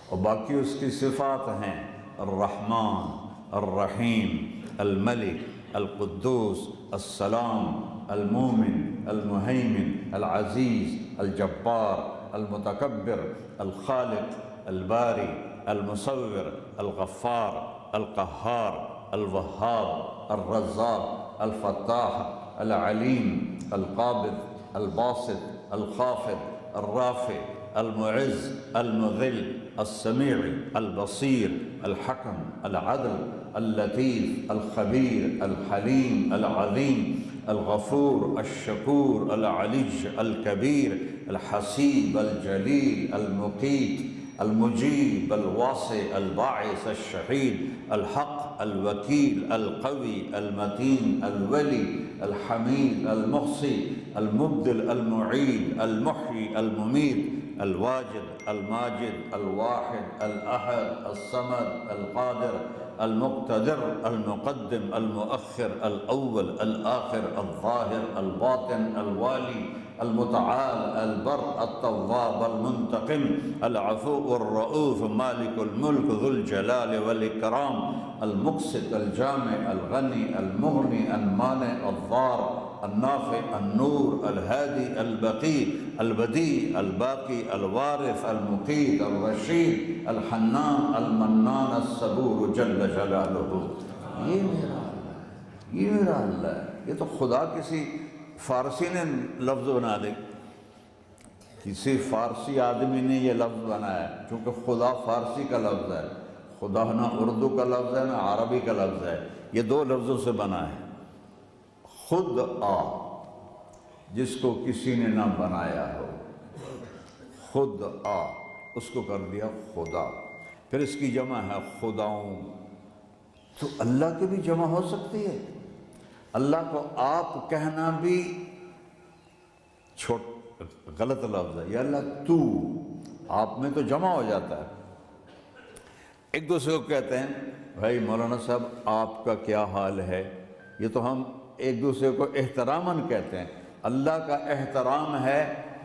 اور باقی اس کی صفات ہیں الرحمن، الرحیم، الملک، القدوس، السلام، المومن، المہیمن، العزیز، الجبار، المتکبر، الخالق، الباری، المصور، الغفار، القہار، الوہاب، الرزاق، الفتاح، العلیم، القابض، الباسط، الخافض، الرافع، المعز، المذل، السمیع، البصیر، الحکم، العدل، اللطیف، الخبیر، الحلیم، العظیم، الغفور، الشکور، العلی، الکبیر، الحسیب، الجلیل، المقیت، المجیب، الواسع، الباعث، الشہید، الحق، الوکیل، القوی، المتین، الولی، الحمید، المحصی، المبدل، المعید، المحیی، المميت، الواجد، الماجد، الواحد، الأحد، الصمد، القادر، المقتدر، المقدم، المؤخر، الأول، الآخر، الظاهر، الباطن، الوالي، المتعال، البر، التواب، المنتقم، العفو، الرؤوف، مالك الملك، ذو الجلال والإكرام، المقسط، الجامع، الغني، المغني، المانع، الضار، النافع، النور، الهادي، البقي، البديع، الباقي، الوارث، المقيت، الرشيد، الحنان، المنان، الصبور جل جلالہ۔ یہ میرا اللہ ہے، یہ میرا اللہ ہے۔ یہ تو خدا کسی فارسی نے لفظ بنا دے، کسی فارسی آدمی نے یہ لفظ بنایا ہے، چونکہ خدا فارسی کا لفظ ہے، خدا نہ اردو کا لفظ ہے نہ عربی کا لفظ ہے، یہ دو لفظوں سے بنا ہے۔ خود آ، جس کو کسی نے نہ بنایا ہو، خود آ، اس کو کر دیا خدا۔ پھر اس کی جمع ہے خداؤں، تو اللہ کی بھی جمع ہو سکتی ہے۔ اللہ کو آپ کہنا بھی غلط لفظ ہے، یا اللہ تو، آپ میں تو جمع ہو جاتا ہے۔ ایک دوسرے کو کہتے ہیں بھائی مولانا صاحب آپ کا کیا حال ہے، یہ تو ہم ایک دوسرے کو احتراماً کہتے ہیں۔ اللہ کا احترام ہے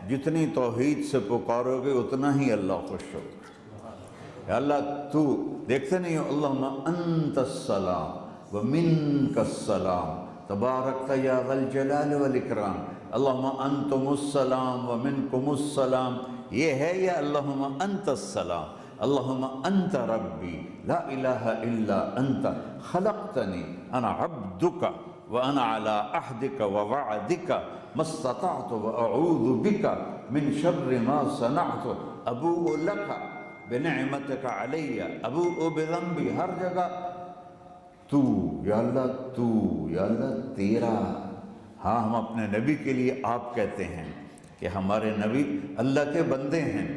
جتنی توحید سے پکارو گے اتنا ہی اللہ خوش ہوگا۔ یا اللہ تو، دیکھتے نہیں ہو اللہم انت السلام ومنک السلام تبارکت یا ذا الجلال والاکرام، اللہم انتم السلام ومنکم السلام، یہ ہے یا اللہم انت السلام، اللہم انت ربی لا الہ الا انت خلقتنی انا عبدک وانا علی عہدک ووعدک ما استطعت واعوذ بک من شر ما صنعت ابوء لک بنعمتک علی ابوء بذنبی، ہر جگہ تو، یا اللہ تو، یا اللہ تیرا۔ ہاں ہم اپنے نبی کے لیے آپ کہتے ہیں کہ ہمارے نبی اللہ کے بندے ہیں،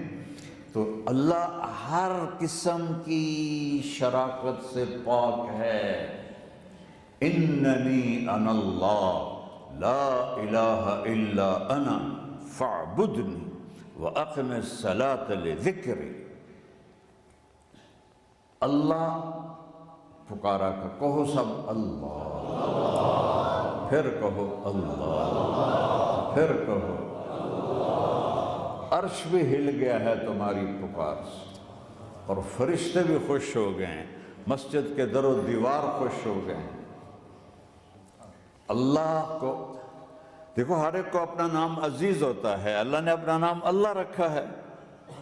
تو اللہ ہر قسم کی شراکت سے پاک ہے۔ اننی انا اللہ لا الہ الا انا فاعبدنی واقم الصلاۃ لذکری۔ اللہ پکارا کا کہو سب اللہ، پھر کہو اللہ، پھر کہو عرش بھی ہل گیا ہے تمہاری پکار سے، اور فرشتے بھی خوش ہو گئے ہیں، مسجد کے در و دیوار خوش ہو گئے ہیں۔ اللہ کو دیکھو، ہر ایک کو اپنا نام عزیز ہوتا ہے، اللہ نے اپنا نام اللہ رکھا ہے،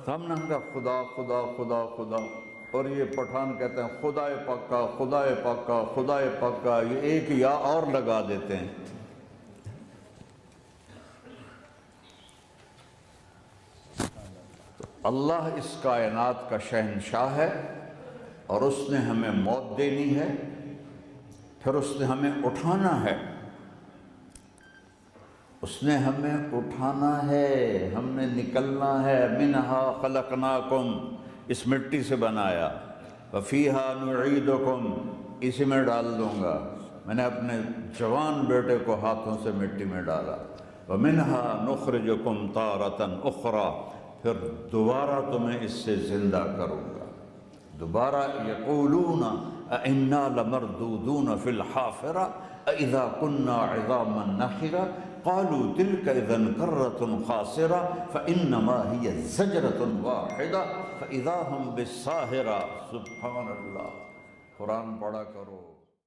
تو ہم نے کہا خدا خدا خدا خدا، اور یہ پٹھان کہتے ہیں خدا پکا خدا پکا خدا پکا، یہ ایک یا اور لگا دیتے ہیں۔ اللہ اس کائنات کا شہنشاہ ہے، اور اس نے ہمیں موت دینی ہے، پھر اس نے ہمیں اٹھانا ہے، اس نے ہمیں اٹھانا ہے، ہم نے نکلنا ہے۔ منہا خلقناکم، اس مٹی سے بنایا، وفیہا نعیدکم، اسی میں ڈال دوں گا۔ میں نے اپنے جوان بیٹے کو ہاتھوں سے مٹی میں ڈالا۔ ومنہا نخرجکم تارۃ اخری، پھر دوبارہ تمہیں اس سے زندہ کروں گا دوبارہ۔ یقولون اِنَّا لَمَرْدُودُونَ فِي الْحَافِرَةِ اِذَا كُنَّا عِظَامًا نَخِرَةً قالوا تلك اذن کرۃ خاسرہ فانما ہی زجرۃ واحدہ فاذا ہم بالساہرہ۔ سبحان اللہ، قرآن پڑھا کرو۔